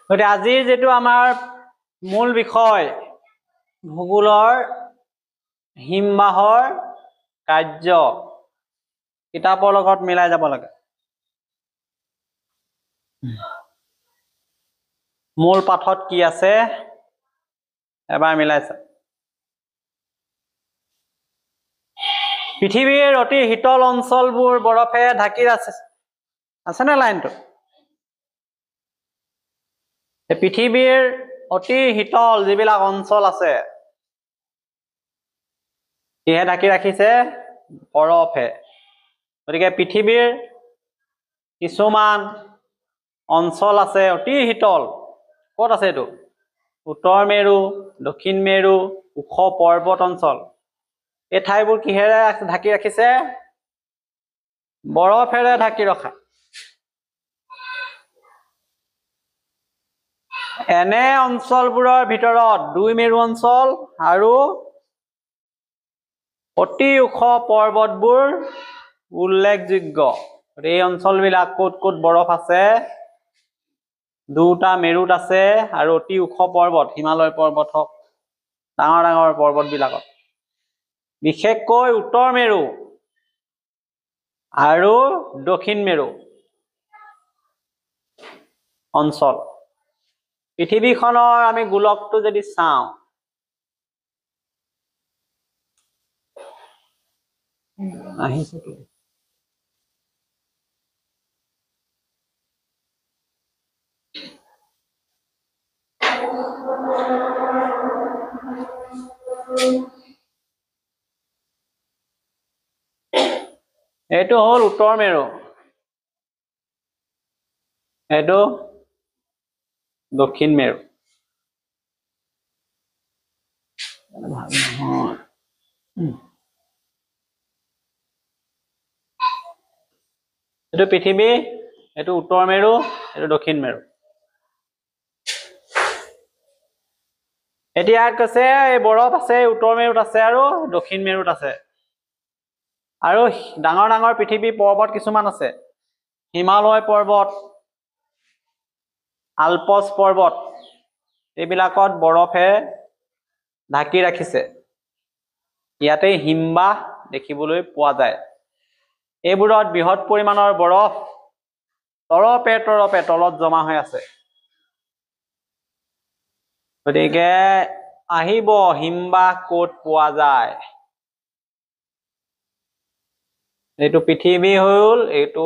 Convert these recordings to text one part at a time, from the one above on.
গতিকে আজিৰ যেটো আমাৰ মূল বিষয় ভূগোলৰ হিমবাহৰ কাৰ্য কিতাপৰ লগত মিলাই যাব লাগে মূল পাঠত কি আছে এবাৰ মিলাইছে পৃথিৱীৰ অতি শীতল অঞ্চলবোৰ বৰফে ঢাকি আছে না লাইনটো পৃথিৱীৰ অতি শীতল যিবিলাক অঞ্চল আছে কিহে ঢাকি ৰাখিছে বৰফে গতিকে পৃথিৱীৰ কিছুমান অঞ্চল আছে অতি শীতল ক'ত আছে এটো উত্তৰ মেৰু দক্ষিণ মেৰু ওখ পৰ্বত অঞ্চল এই ঠাইবোৰ কিহেৰে ঢাকি ৰাখিছে বৰফেৰে ঢাকি ৰখা এনে অঞ্চলবোৰৰ ভিতৰত দুই মেৰু অঞ্চল আৰু অতি ওখ পৰ্বতবোৰ উল্লেখযোগ্য এই অঞ্চলবিলাক ক'ত ক'ত বৰফ আছে দুটা মেৰুত আছে আৰু অতি ওখ পৰ্বত হিমালয় পৰ্বত হক ডাঙৰ ডাঙৰ পৰ্বতবিলাকত বিশেষকৈ উত্তৰ মেৰু আৰু দক্ষিণ মেৰু অঞ্চল পৃথিৱীখনৰ আমি গোলকটো যদি চাওঁ আহিছে কি এটো হল উত্তৰ মেৰু এটো দক্ষিণ মেৰু এটো পৃথিৱী এটো উত্তৰ মেৰু এটো দক্ষিণ মেৰু এতিয়া কৈছে এই বৰফ আছে উত্তৰ মেৰুত আছে আৰু দক্ষিণ মেৰুত আছে আৰু ডাঙৰ ডাঙৰ পৃথিৱী পৰ্বত কিছুমান আছে হিমালয় পৰ্বত আলপছ পৰ্বত এইবিলাকত বৰফে ঢাকি ৰাখিছে ইয়াতে হিমবাহ দেখিবলৈ পোৱা যায় এইবোৰত বৃহৎ পৰিমাণৰ বৰফ তৰপে তলত জমা হৈ আছে গতিকে আহিব হিমবাহ ক'ত পোৱা যায় এইটো পৃথিৱী হ'ল এইটো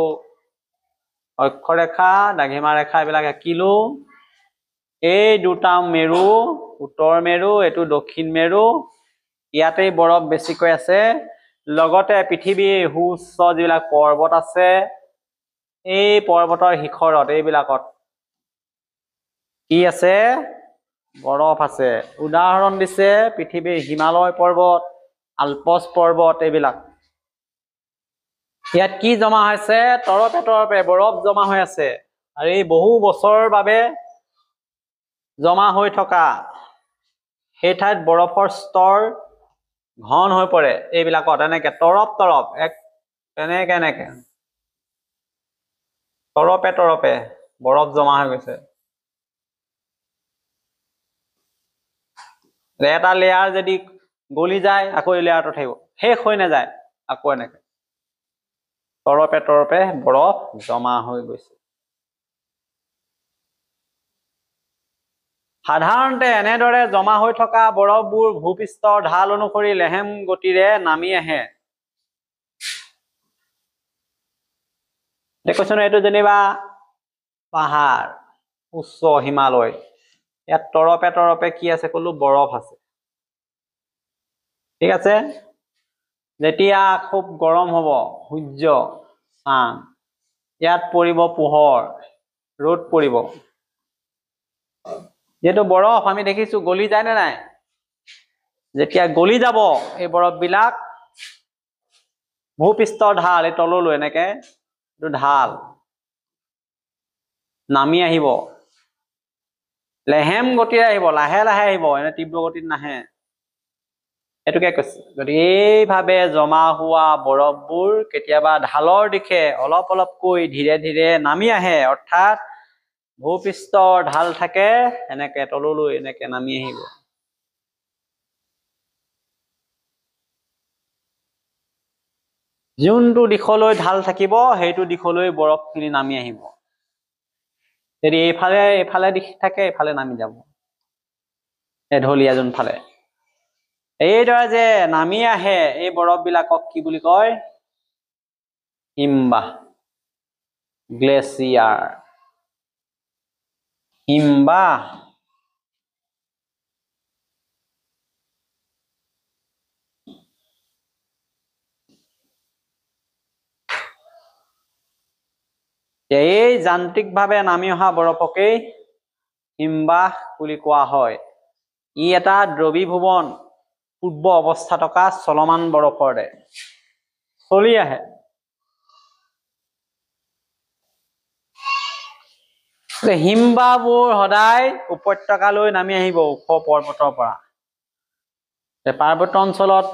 অক্ষৰেখা দ্ৰাঘিমা ৰেখা এইবিলাক আঁকিলো এই দুটা মেৰু উত্তৰ মেৰু এইটো দক্ষিণ মেৰু ইয়াতে বৰফ বেছিকৈ আছে লগতে পৃথিৱীৰ সুউচ্চ যিবিলাক পৰ্বত আছে এই পৰ্বতৰ শিখৰত এইবিলাকত কি আছে বৰফ আছে উদাহৰণ দিছে পৃথিৱীৰ হিমালয় পৰ্বত আলপছ পৰ্বত এইবিলাক ইয়াত কি জমা হৈছে তৰপে বৰফ জমা হৈ আছে আৰু এই বহু বছৰৰ বাবে জমা হৈ থকা সেই ঠাইত বৰফৰ স্তৰ ঘন হৈ পৰে এইবিলাকত এনেকে তৰপ এক এনেকে তৰপে বৰফ জমা হৈ গৈছে এটা লেয়াৰ যদি গলি যায় আকৌ লেয়াৰটো থাকিব শেষ হৈ নাযায় আকৌ এনেকে তৰপে বৰফ জমা হৈ গৈছে সাধাৰণতে এনেদৰে জমা হৈ থকা বৰফবোৰ ভূপৃষ্ঠৰ ঢাল অনুসৰি লেহেম গতিৰে নামি আহে দেখোন এইটো যেনিবা পাহাৰ উচ্চ হিমালয় ইয়াত তৰপে কি আছে কলো বৰফ আছে ঠিক আছে যেতিয়া খুব গৰম হ'ব সূৰ্য চান ইয়াত পৰিব পোহৰ ৰ'দ পৰিব যেটো বৰফ আমি দেখিছো গলি যায় না নাই যেতিয়া গলি যাব এই বৰফ বিলাক ভূপৃষ্ঠৰ ঢাল এই তললৈ এনেকে এইটো ঢাল নামি আহিব লেহেম গতিৰে আহিব লাহে লাহে আহিব এনে তীব্ৰ গতিত নাহে এটুকে কৈছে যদি এইভাবে জমা হোৱা বৰফবোৰ কেতিয়াবা ঢালৰ দিশে অলপ অলপকৈ ধীৰে ধীৰে নামি আহে অৰ্থাৎ ভূপৃষ্ঠৰ ঢাল থাকে এনেকে তললৈ এনেকে নামি আহিব যোনটো দিশলৈ ঢাল থাকিব সেইটো দিশলৈ বৰফখিনি নামি আহিব যদি এইফালে দিশ থাকে এইফালে নামি যাব ঢলীয়া যোনফালে এইদৰে যে নামি আহে এই বৰফবিলাকক কি বুলি কয় হিমবাহ গ্লেচিয়াৰ হিমবাহ এই যান্ত্ৰিকভাৱে নামি অহা বৰফকেই হিমবাহ বুলি কোৱা হয় ই এটা দ্ৰবীভৱন পূৰ্ব অৱস্থা থকা চলমান বৰফৰ দৰে চলি আহে হিমবাহবোৰ সদায় উপত্যকালৈ নামি আহিব ওখ পৰ্বতৰ পৰা পাৰ্বত্য অঞ্চলত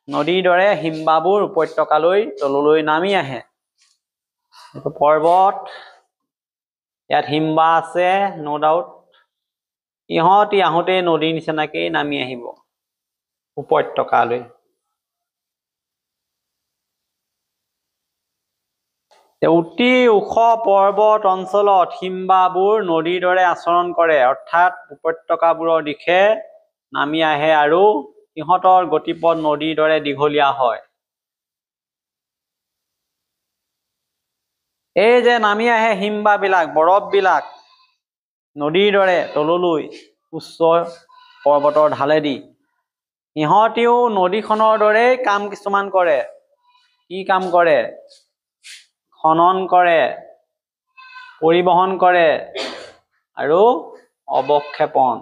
নদীৰ দৰে হিমবাহবোৰ উপত্যকালৈ তললৈ নামি আহে পৰ্বত ইয়াত হিমবাহ আছে নো ডাউট ইহঁতি আহোঁতে নদীৰ নিচিনাকেই নামি আহিব উপত্যকালৈ অতি ওখ পৰ্বত অঞ্চলত হিমবাহবোৰ নদীৰ দৰে আচৰণ কৰে অৰ্থাৎ উপত্যকাবোৰৰ দিশে নামি আহে আৰু ইহঁতৰ গতিপথ নদীৰ দৰে দীঘলীয়া হয় এই যে নামি আহে হিমবাহবিলাক বৰফবিলাক নদীৰ দৰে তললৈ উচ্চ পৰ্বতৰ ঢালেদি ইহঁতিও নদীখনৰ দৰে কাম কিছুমান কৰে কি কাম কৰে খনন কৰে পৰিবহন কৰে আৰু অৱক্ষেপন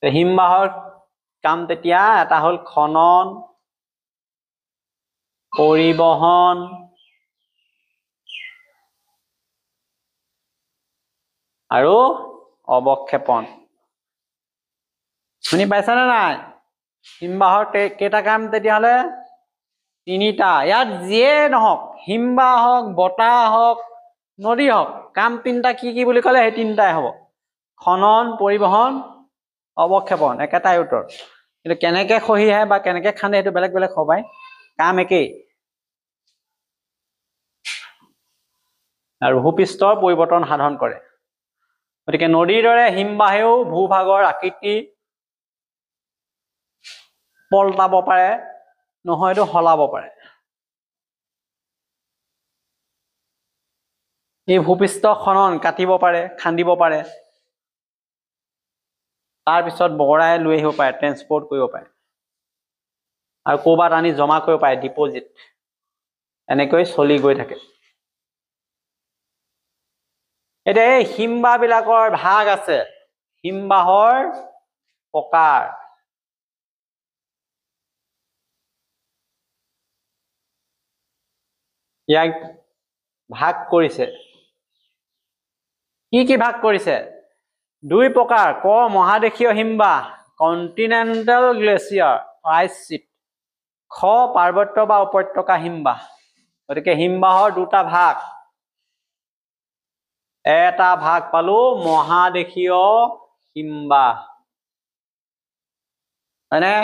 হিমবাহৰ কাম তেতিয়া এটা হল খনন পৰিবহন আৰু অৱক্ষেপন শুনি পাইছানে নাই হিমবাহৰ কেইটা কাম তেতিয়াহলে তিনিটা ইয়াত যিয়ে নহওক হিমবাহ হওক বতাহ হওক নদী হওক কাম তিনিটা কি বুলি ক'লে সেই তিনিটাই হ'ব খনন পৰিবহন অৱক্ষেপন একেটাই উত্তৰ কিন্তু কেনেকে খহি আহে বা কেনেকে খান্দে সেইটো বেলেগ বেলেগ হবাই কাম একেই আৰু ভূপৃষ্ঠৰ পৰিৱৰ্তন সাধন কৰে গতিকে নদীৰ দৰে হিমবাহেও ভূভাগৰ আকৃতি পলটাব পাৰে নহয়তো হলাব পাৰে এই ভূপৃষ্ঠ খনন কাটিব পাৰে খান্দিব পাৰে তাৰ পিছত বগৰাই লৈ আহিব পাৰে ট্ৰেন্সপৰ্ট কৰিব পাৰে আৰু ক'ৰবাত আনি জমা কৰিব পাৰে ডিপজিট এনেকৈ চলি গৈ থাকে এতিয়া এই হিমবাহ বিলাকৰ ভাগ আছে হিমবাহৰ প্ৰকাৰ ইয়াক ভাগ কৰিছে কি ভাগ কৰিছে দুই প্ৰকাৰ ক মহাদেশীয় হিমবাহ কন্টিনেন্টাল গ্লেচিয়াৰ আইচ শ্বীট খ পাৰ্বত্য বা উপত্যকা হিমবাহ গতিকে হিমবাহৰ দুটা ভাগ এটা ভাগ পালো মহাদেশীয় হিমবাহ হয়নে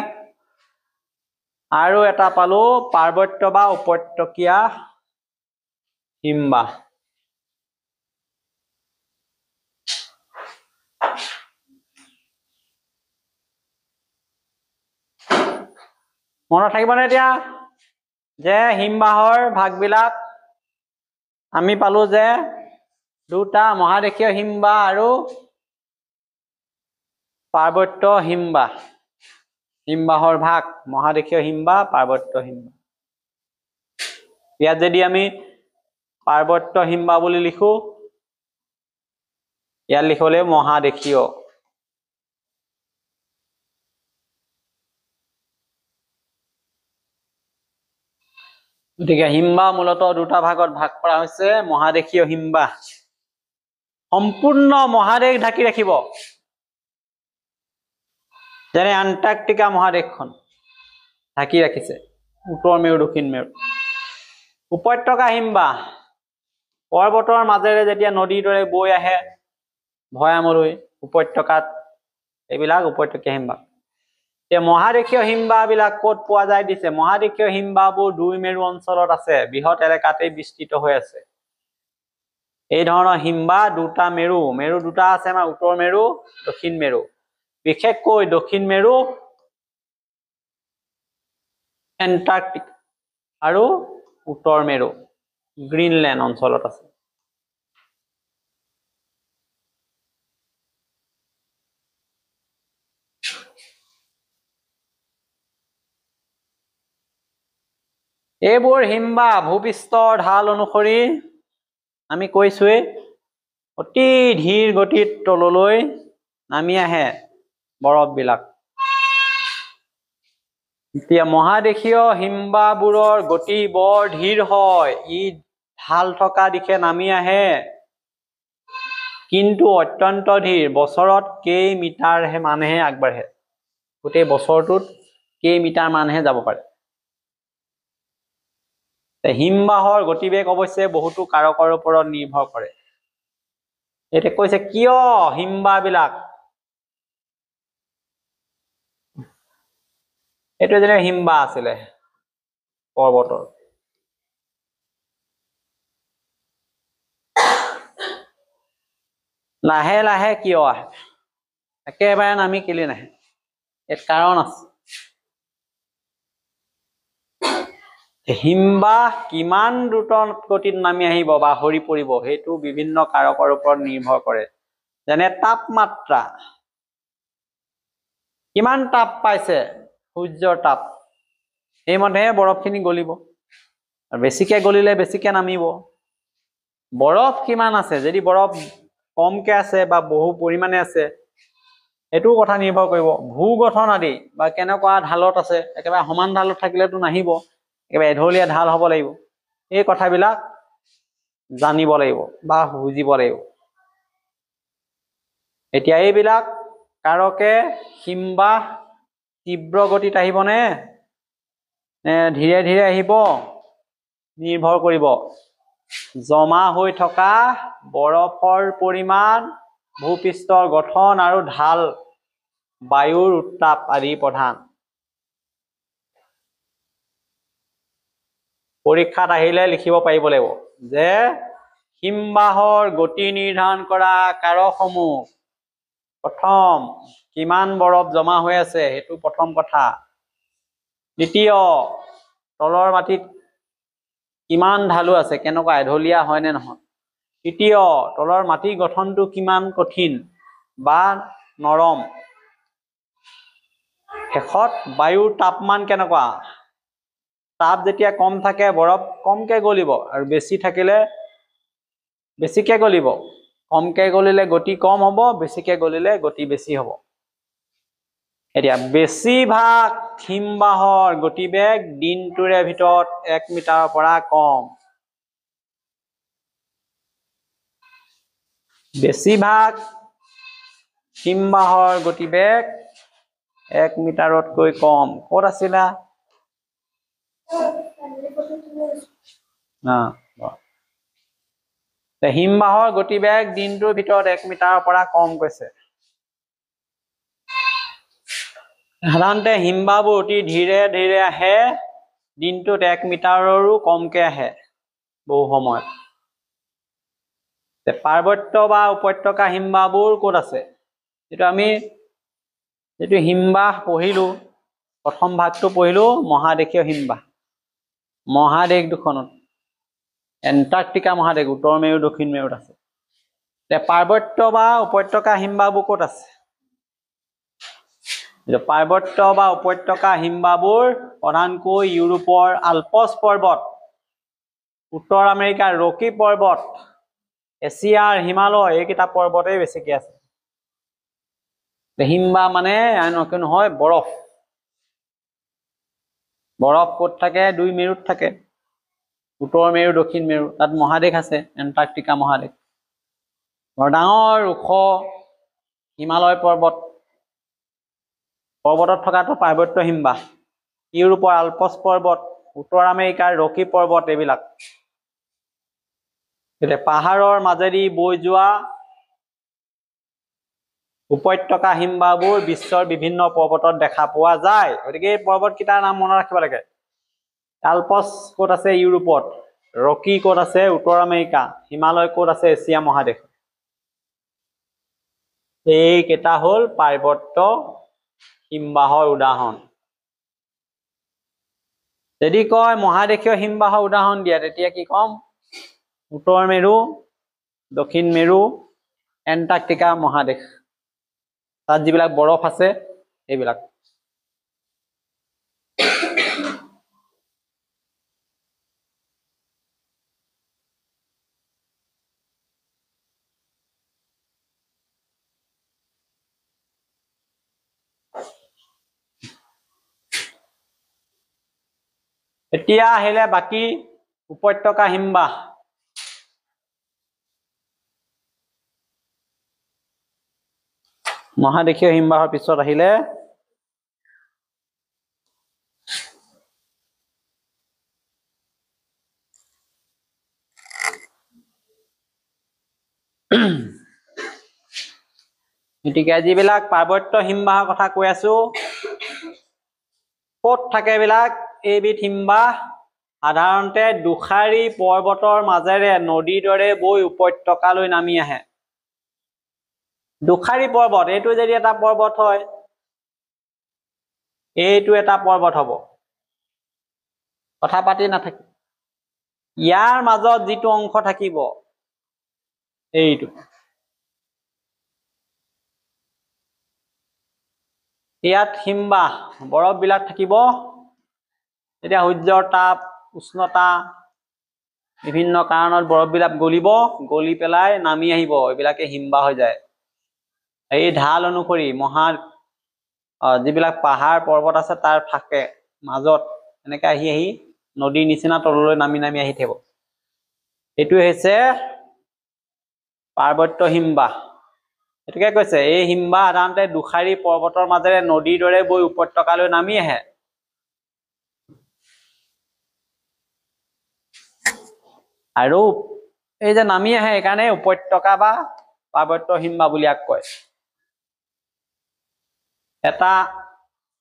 আৰু এটা পালো পাৰ্বত্য বা উপত্যকীয় হিমবাহ মনত থাকিবনে এতিয়া যে হিমবাহৰ ভাগবিলাক আমি পালো যে দুটা মহাদেশীয় হিমবাহ আৰু পাৰ্বত্য হিমবাহ হিমবাহৰ ভাগ মহাদেশীয় হিমবাহ পাৰ্বত্য হিমবাহ ইয়াত যদি আমি পাৰ্বত্য হিমবাহ বুলি লিখো ইয়াত লিখলে মহাদেশীয় গতিকে হিমবাহ মূলতঃ দুটা ভাগত ভাগ কৰা হৈছে মহাদেশীয় হিমবাহ সম্পূৰ্ণ মহাদেশ ঢাকি ৰাখিব যেনে এণ্টাৰ্কটিকা মহাদেশখন ঢাকি ৰাখিছে উত্তৰ মেৰু দক্ষিণ মেৰু উপত্যকা হিমবাহ পৰ্বতৰ মাজেৰে যেতিয়া নদীৰ দৰে বৈ আহে ভৈয়ামলৈ উপত্যকাত এইবিলাক উপত্যকা হিমবাহ মহাদেশীয় হিমবাহবিলাক ক'ত পোৱা যায় দিছে মহাদেশীয় হিমবাহবোৰ দুই মেৰু অঞ্চলত আছে বৃহৎ এলেকাতে বিস্তৃত হৈ আছে এই ধৰণৰ হিমবাহ দুটা মেৰু দুটা আছে আমাৰ উত্তৰ মেৰু দক্ষিণ মেৰু বিশেষকৈ দক্ষিণ মেৰু এণ্টাৰ্কটিক আৰু উত্তৰ মেৰু গ্ৰীণলেণ্ড অঞ্চলত আছে এইবোৰ হিমবাহ ভূপৃষ্ঠৰ ঢাল অনুসৰি আমি কৈছোৱে অতি ধীৰ গতিত তললৈ নামি আহে বৰফবিলাক এতিয়া মহাদেশীয় হিমবাহবোৰৰ গতি বৰ ধীৰ হয় ই ঢাল থকা দিশে নামি আহে কিন্তু অত্যন্ত ধীৰ বছৰত কেই মিটাৰ মানহে আগবাঢ়ে গোটেই বছৰটোত কেই মিটাৰ মানহে যাব পাৰে হিমবাহৰ গতিবেগ অৱশ্যে বহুতো কাৰকৰ ওপৰত নিৰ্ভৰ কৰে এতিয়া কৈছে কিয় হিমবাহবিলাক এইটো যেনে হিমবাহ আছিলে পৰ্বতৰ লাহে লাহে কিয় আহে একেবাৰে নামি কেলে নাহে এক কাৰণ আছে হিমবাহ কিমান দ্ৰুত গতিত নামি আহিব বা হৰি পৰিব সেইটো বিভিন্ন কাৰকৰ ওপৰত নিৰ্ভৰ কৰে যেনে তাপমাত্ৰা কিমান তাপ পাইছে সূৰ্যৰ তাপ সেইমতেহে বৰফখিনি গলিব আৰু বেছিকে গলিলে বেছিকে নামিব বৰফ কিমান আছে যদি বৰফ কমকে আছে বা বহু পৰিমাণে আছে এইটো কথা নিৰ্ভৰ কৰিব ভূ গঠন আদি বা কেনেকুৱা ঢালত আছে একেবাৰে সমান ঢালত থাকিলেতো নাহিব একেবাৰে এঢলীয়া ঢাল হ'ব লাগিব এই কথাবিলাক জানিব লাগিব বা বুজিব লাগিব এতিয়া এইবিলাক কাৰকে হিমবাহ তীব্ৰ গতিত আহিবনে ধীৰে ধীৰে আহিব নিৰ্ভৰ কৰিব জমা হৈ থকা বৰফৰ পৰিমাণ ভূপৃষ্ঠৰ গঠন আৰু ঢাল বায়ুৰ উত্তাপ আদি প্ৰধান পৰীক্ষাত আহিলে লিখিব পাৰিব লাগিব যে হিমবাহৰ গতি নিৰ্ধাৰণ কৰা কাৰকসমূহ প্ৰথম কিমান বৰফ জমা হৈ আছে সেইটো প্ৰথম কথা দ্বিতীয় তলৰ মাটিত কিমান ঢালু আছে কেনেকুৱা এঢলীয়া হয় নে নহয় তৃতীয় তলৰ মাটিৰ গঠনটো কিমান কঠিন বা নৰম শেষত বায়ুৰ তাপমান কেনেকুৱা তাপ যেতিয়া কম থাকে বৰফ কমকে গলিব আৰু বেছি থাকিলে বেছিকে গলিব কমকে গলিলে গতি কম হ'ব বেছিকে গলিলে গতি বেছি হ'ব এতিয়া বেছিভাগ হিমবাহৰ গতিবেগ দিনটোৰে ভিতৰত 1 মিটাৰৰ পৰা কম বেছিভাগ হিমবাহৰ গতিবেগ 1 মিটাৰতকৈ কম ক'ত আছিলা হিমবাহৰ গতিবেগ দিনটোৰ ভিতৰত 1 মিটাৰৰ পৰা কম কৈছে সাধাৰণতে হিমবাহবোৰ অতি ধীৰে ধীৰে আহে দিনটোত 1 মিটাৰৰো কমকে আহে বহু সময়ত পাৰ্বত্য বা উপত্যকা হিমবাহবোৰ ক'ত আছে যেটো আমি যেটো হিমবাহ পঢ়িলো প্ৰথম ভাগটো পঢ়িলো মহাদেশীয় হিমবাহ মহাদেশ দুখনত এণ্টাৰ্কটিকা মহাদেশ উত্তৰ মেৰু দক্ষিণ মেৰুত আছে পাৰ্বত্য বা উপত্যকা হিমবাহবোৰ ক'ত আছে পাৰ্বত্য বা উপত্যকা হিমবাহবোৰ প্ৰধানকৈ ইউৰোপৰ আল্পছ পৰ্বত উত্তৰ আমেৰিকাৰ ৰকি পৰ্বত এছিয়াৰ হিমালয় এইকেইটা পৰ্বতেই বেছিকৈ আছে হিমবাহ মানে নহয় বৰফ বৰফ ক'ত থাকে দুই মেৰুত থাকে উত্তৰ মেৰু দক্ষিণ মেৰু তাত মহাদেশ আছে এণ্টাৰ্কটিকা মহাদেশ ডাঙৰ ওখ হিমালয় পৰ্বতত থকাটো পাৰ্বত্য হিমবাহ ইউৰোপৰ আল্পছ পৰ্বত উত্তৰ আমেৰিকাৰ ৰকি পৰ্বত এইবিলাক এতিয়া পাহাৰৰ মাজেদি বৈ যোৱা উপত্যকা হিমবাহবোৰ বিশ্বৰ বিভিন্ন পৰ্বতত দেখা পোৱা যায় গতিকে এই পৰ্বতকেইটাৰ নাম মনত ৰাখিব লাগে আলপছ ক'ত আছে ইউৰোপত ৰকি ক'ত আছে উত্তৰ আমেৰিকা হিমালয় ক'ত আছে এছিয়া মহাদেশ এইকেইটা হ'ল পাৰ্বত্য হিমবাহৰ উদাহৰণ যদি কয় মহাদেশীয় হিমবাহৰ উদাহৰণ দিয়া তেতিয়া কি কম উত্তৰ মেৰু দক্ষিণ মেৰু এণ্টাৰ্কটিকা মহাদেশ তাত যিবিলাক বৰফ আছে এইবিলাক এতিয়া আহিলে বাকি উপত্যকা হিমবাহ মহাদেশীয় হিমবাহৰ পিছত আহিলে গতিকে যিবিলাক পাৰ্বত্য হিমবাহৰ কথা কৈ আছো ক'ত থাকে এইবিলাক এইবিধ হিমবাহ সাধাৰণতে দুখাৰী পৰ্বতৰ মাজেৰে নদীৰ দৰে বৈ উপত্যকালৈ নামি আহে দুখাৰী পৰ্বত এইটো যদি এটা পৰ্বত হয় এইটো এটা পৰ্বত হ'ব কথা পাতি নাথাকে ইয়াৰ মাজত যিটো অংশ থাকিব এইটো ইয়াত হিমবাহ বৰফ বিলাক থাকিব এতিয়া সূৰ্যৰ তাপ উষ্ণতা বিভিন্ন কাৰণত বৰফ বিলাক গলিব গলি পেলাই নামি আহিব এইবিলাকে হিমবাহ হৈ যায় এই ঢাল অনুসৰি যিবিলাক পাহাৰ পৰ্বত আছে তাৰ ফাকে মাজত এনেকৈ আহি আহি নদীৰ নিচিনা তললৈ নামি নামি আহি থাকিব এইটো হৈছে পাৰ্বত্য হিমবাহ এটোকে কৈছে এই হিমবাহ সাধাৰণতে দুখাৰী পৰ্বতৰ মাজেৰে নদীৰ দৰে বৈ উপত্যকালৈ নামি আহে আৰু এই যে নামি আহে এইকাৰণে উপত্যকা বা পাৰ্বত্য হিমবাহ বুলি কয় এটা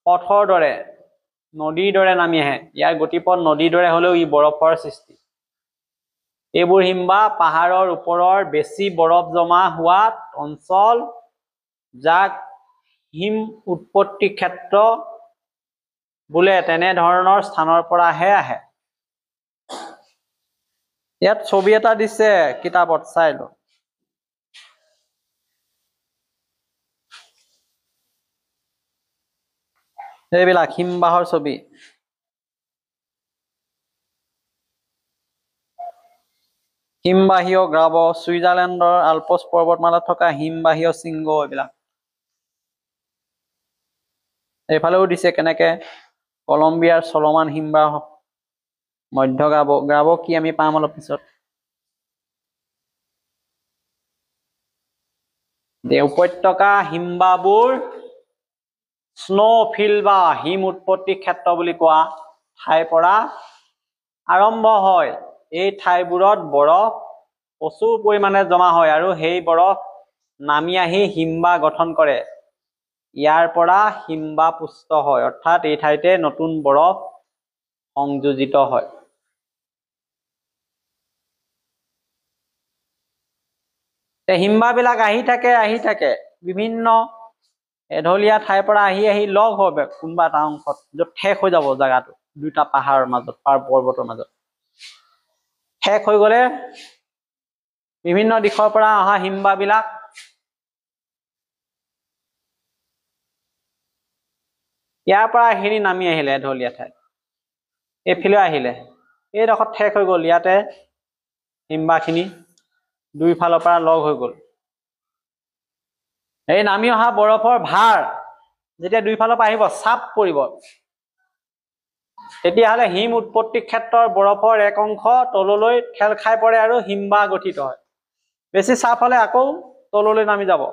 পথৰ দৰে নদীৰ দৰে নামি আহে ইয়াৰ গতিপথ নদীৰ দৰে হলেও ই বৰফৰ সৃষ্টি এইবোৰ হিমবাহ পাহাৰৰ ওপৰৰ বেছি বৰফ জমা হোৱাত অঞ্চল যাক হিম উৎপত্তি ক্ষেত্ৰ বোলে তেনে ধৰণৰ স্থানৰ পৰাহে আহে ইয়াত ছবি এটা দিছে কিতাপত চাই লো এইবিলাক হিমবাহৰ ছবি হিমবাহীয় গ্ৰাব ছুইজাৰলেণ্ডৰ আলপছ পৰ্বতমালাত থকা হিমবাহীয় শৃংগ এইবিলাক এইফালেও দিছে কেনেকে কলম্বিয়াৰ চলমান হিমবাহ মধ্য গ্ৰাব কি আমি পাম অলপ পিছত উপত্যকা হিমবাহবোৰ স্নোফিল্ড বা হিম উৎপত্তি ক্ষেত্ৰ বুলি কোৱা ঠাইৰ পৰা আৰম্ভ হয় এই ঠাইবোৰত বৰফ প্ৰচুৰ পৰিমাণে জমা হয় আৰু সেই বৰফ নামি আহি হিমবাহ গঠন কৰে ইয়াৰ পৰা হিমবাহ পুষ্ট হয় অৰ্থাৎ এই ঠাইতে নতুন বৰফ সংযোজিত হয় হিমবাহ বিলাক আহি থাকে বিভিন্ন এঢলীয়া ঠাইৰ পৰা আহি আহি লগ হবে কোনোবা এটা অংশত য'ত ঠেক হৈ যাব জায়গাটো দুটা পাহাৰৰ মাজত পৰ্বতৰ মাজত ঠেক হৈ গলে বিভিন্ন দিশৰ পৰা অহা হিমবাহ বিলাক ইয়াৰ পৰা হেৰি নামি আহিলে এঢলীয়া ঠাই এইফালে আহিলে এইডোখৰ ঠেক হৈ গল ইয়াতে হিমবাহখিনি দুইফালৰ পৰা লগ হৈ গল এই নামি অহা বৰফৰ ভাৰ যেতিয়া দুইফালৰ পৰা আহিব চাপ পৰিব তেতিয়াহলে হিম উৎপত্তি ক্ষেত্ৰৰ বৰফৰ এক অংশ তললৈ ঠেল খাই পৰে আৰু হিমবাহ গঠিত হয় বেছি চাপ হলে আকৌ তললৈ নামি যাব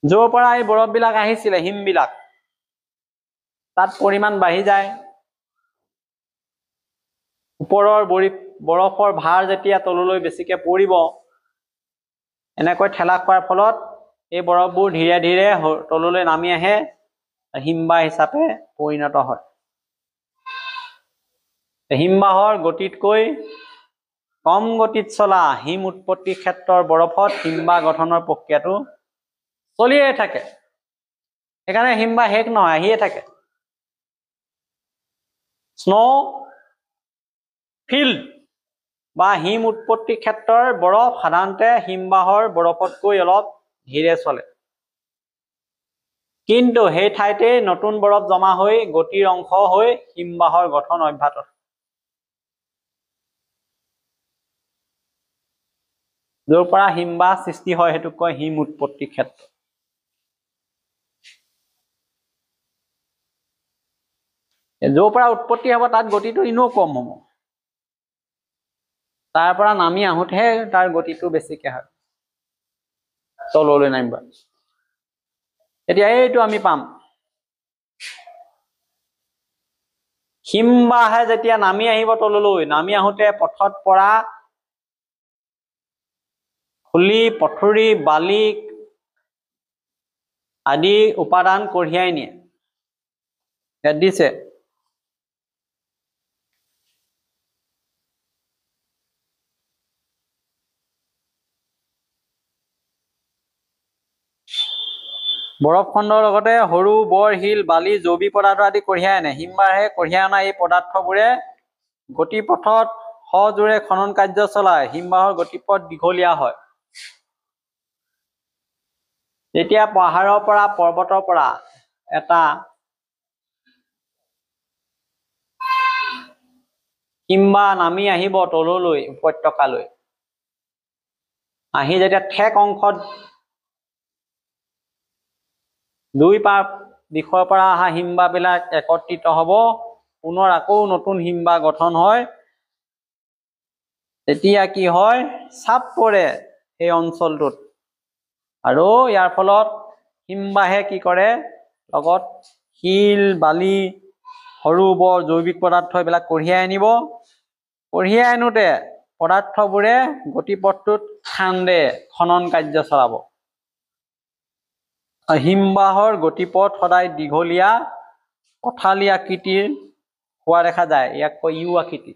য'ৰ পৰা এই বৰফ বিলাক আহিছিলে হিম বিলাক তাত পৰিমাণ বাঢ়ি যায় ওপৰৰ বৰফৰ ভাৰ যেতিয়া তললৈ বেছিকৈ পৰিব এনেকৈ ঠেলা খোৱাৰ ফলত এই বৰফবোৰ ধীৰে ধীৰে তললৈ নামি আহে হিমবাহ হিচাপে পৰিণত হয় হিমবাহৰ গতিতকৈ কম গতিত চলা হিম উৎপত্তি ক্ষেত্ৰৰ বৰফত হিমবাহ গঠনৰ প্ৰক্ৰিয়াটো চলিয়ে থাকে সেইকাৰণে হিমবাহ শেষ নহয় আহিয়ে থাকে স্নো ফিল্ড বা হিম উৎপত্তি ক্ষেত্ৰৰ বৰফ সাধাৰণতে হিমবাহৰ বৰফতকৈ অলপ ধীৰে চলে কিন্তু সেই ঠাইতে নতুন বৰফ জমা হৈ গতিৰ অংশ হৈ হিমবাহৰ গঠন অব্যাহত য'ৰ পৰা হিমবাহ সৃষ্টি হয় সেইটোক কয় হিম উৎপত্তি ক্ষেত্ৰ য'ৰ পৰা উৎপত্তি হ'ব তাত গতিটো এনেও কম হ'ব তাৰ পৰা নামি আহোঁতেহে তাৰ গতিটো বেছিকৈ হয় তললৈ নামিব এতিয়া এইটো আমি পাম হিমবাহে যেতিয়া নামি আহিব তললৈ নামি আহোঁতে পথত পৰা ধূলি পথুৰি বালি আদি উপাদান কঢ়িয়াই নিয়ে ইয়াত দিছে বৰফ খণ্ডৰ লগতে সৰু বৰ শিল বালি জৈৱিক পদাৰ্থ আদি কঢ়িয়াই আনে হিমবাহে কঢ়িয়াই অনা এই পদাৰ্থবোৰে গতিপথত সজোৰে খনন কাৰ্য চলায় হিমবাহৰ গতিপথ দীঘলীয়া হয় যেতিয়া পাহাৰৰ পৰা পৰ্বতৰ পৰা এটা হিমবাহ নামি আহিব তললৈ উপত্যকালৈ আহি যেতিয়া ঠেক অংশত দুই পাৰ দিশৰ পৰা অহা হিমবাহবিলাক একত্ৰিত হ'ব পুনৰ আকৌ নতুন হিমবাহ গঠন হয় তেতিয়া কি হয় চাপ পৰে এই অঞ্চলটোত আৰু ইয়াৰ ফলত হিমবাহে কি কৰে লগত শিল বালি সৰু বৰ জৈৱিক পদাৰ্থ এইবিলাক কঢ়িয়াই আনিব কঢ়িয়াই আনোতে পদাৰ্থবোৰে গতিপথটোত খান্দে খনন কাৰ্য চলাব হিমবাহৰ গতিপথ সদায় দীঘলীয়া পথালি আকৃতিৰ হোৱা দেখা যায় ইয়াক কয় ইউ আকৃতি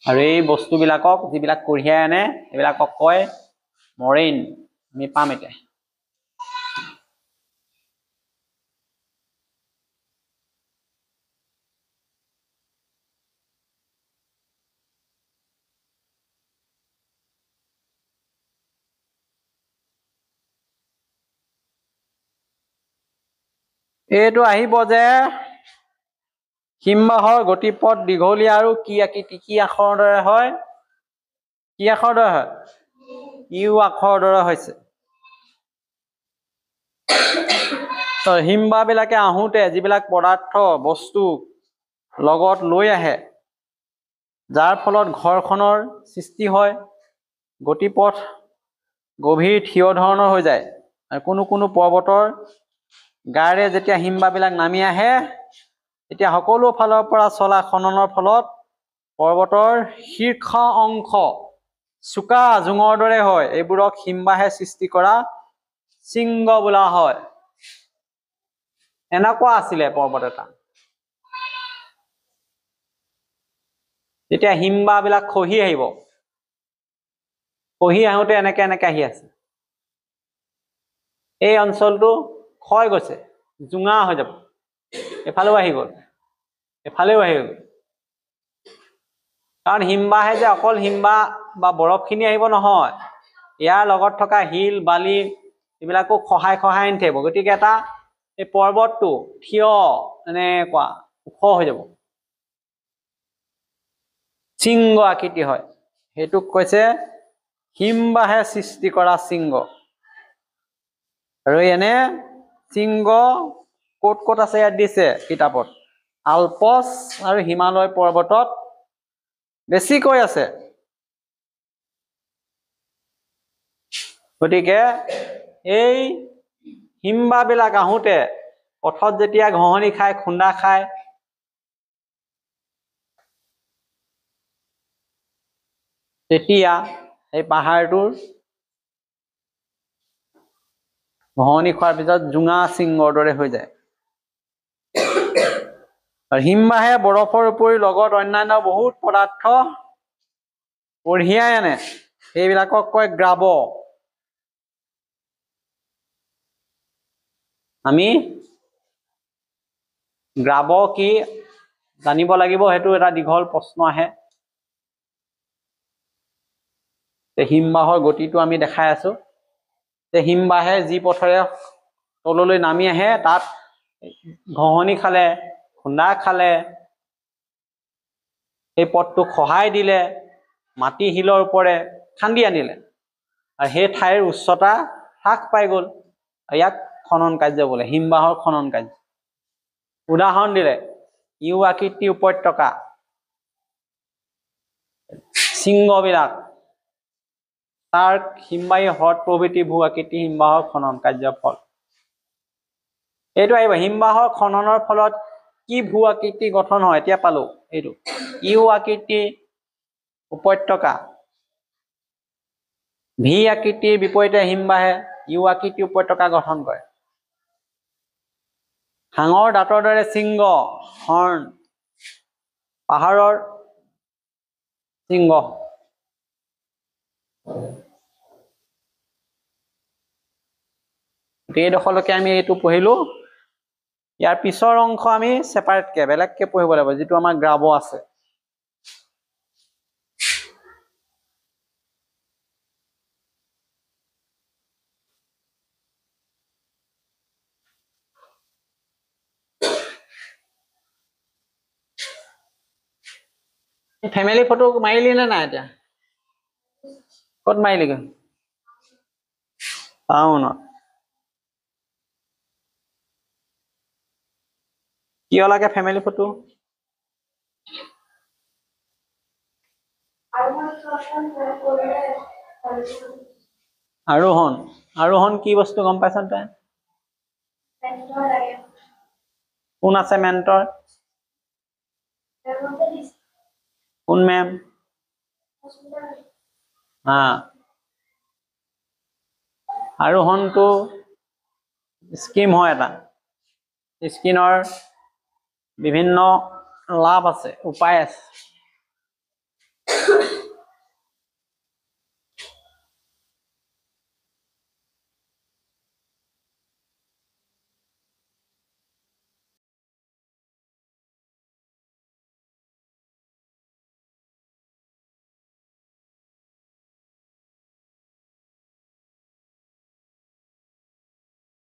আৰু এই বস্তুবিলাকক যিবিলাক কঢ়িয়াই আনে এইবিলাকক কয় মৰেইন আমি পাম এতিয়া এইটো আহিব যে হিমবাহৰ গতিপথ দীঘলীয়া আৰু কি আখৰৰ দৰে হয় কি আখৰৰ দৰে হয় ইউ আখৰৰ দৰে হৈছে হিমবাহবিলাকে আহোঁতে যিবিলাক পদাৰ্থ বস্তু লগত লৈ আহে যাৰ ফলত ঘৰখনৰ সৃষ্টি হয় গতিপথ গভীৰ থিয় ধৰণৰ হৈ যায় আৰু কোনো পৰ্বতৰ গাৰে যেতিয়া হিমবাহবিলাক নামি আহে এতিয়া সকলো ফালৰ পৰা চলা খননৰ ফলত পৰ্বতৰ শীৰ্ষ অংশ চোকা জোঙৰ দৰে হয় এইবোৰক হিমবাহে সৃষ্টি কৰা শৃংগ বোলা হয় এনেকুৱা আছিলে পৰ্বত এটা যেতিয়া হিমবাহবিলাক খহি আহিব খহি আহোঁতে এনেকে আহি আছে এই অঞ্চলটো ক্ষয় গৈছে জোঙা হৈ যাব এফালেও আহি গ'ল এফালেও আহি গ'ল কাৰণ হিমবাহে যে অকল হিমবাহ বা বৰফখিনি আহিব নহয় ইয়াৰ লগত থকা শিল বালি এইবিলাকো খহাই আনি থাকিব গতিকে এটা এই পৰ্বতটো থিয় এনেকুৱা ওখ হৈ যাব শৃংগ আকৃতি হয় সেইটোক কৈছে হিমবাহে সৃষ্টি কৰা শৃংগ আৰু এনে শৃংগ ক'ত আছে ইয়াত দিছে কিতাপত আলপছ আৰু হিমালয় পৰ্বতত বেছিকৈ আছে গতিকে এই হিমবাহবিলাক আহোঁতে পথত যেতিয়া ঘঁহনি খায়, খুন্দা খায়, তেতিয়া এই পাহাৰটোৰ ঘঁহনি খোৱাৰ পিছত জোঙা শৃংগৰ দৰে হৈ যায়। আৰু হিমবাহে বৰফৰ উপৰি লগত অন্যান্য বহুত পদাৰ্থ কঢ়িয়াই আনে, সেইবিলাকক কয় গ্ৰাব। আমি গ্ৰাব কি জানিব লাগিব, সেইটো এটা দীঘল প্ৰশ্ন আহে। হিমবাহৰ গতিটো আমি দেখাই আছো যে হিমবাহে যি পথৰে তললৈ নামি আহে, তাত ঘঁহনি খালে, খুন্দা খালে, সেই পথটোক সহায় দিলে, মাটি শিলৰ ওপৰে খান্দি আনিলে, আৰু সেই ঠাইৰ উচ্চতা হ্ৰাস পাই গ'ল। ইয়াক খনন কাৰ্য বোলে, হিমবাহৰ খনন কাৰ্য। উদাহৰণ দিলে ইউ আকৃতি উপত্যকা, শৃংগবিলাক, তাৰ হিমবাহী হ্ৰদ প্ৰভৃতি ভূ আকৃতি হিমবাহৰ খনন কাৰ্যৰ ফল। এইটো আহিব, হিমবাহৰ খননৰ ফলত কি ভূ আকৃতি গঠন হয়। এতিয়া পালো এইটো ইউ আকৃতি উপত্যকা, ভি আকৃতিৰ বিপৰীতে হিমবাহে ইউ আকৃতি উপত্যকা গঠন কৰে। হাঙৰ দাঁতৰ দৰে শৃংগ, হৰ্ণ, পাহাৰৰ শৃংগ। এইডোখৰলৈকে আমি এইটো পঢ়িলো। ইয়াৰ পিছৰ অংশ আমি ছেপাৰেটকে বেলেগকে পঢ়িব লাগিব, যিটো আমাৰ গ্ৰাব আছে। ফেমিলি ফটো মাৰিলি নে নাই? এতিয়া ক'ত মাৰিলিগৈ? টাউনত। কিয় লাগে ফেমিলি ফটো? আৰোহণ। আৰোহণ কি বস্তু গম পাইছ তই? কোন আছে মেণ্টৰ? কোন মেম? আৰোহণটো স্কিম হয় এটা। স্কিনৰ বিভিন্ন লাভ আছে, উপায় আছে।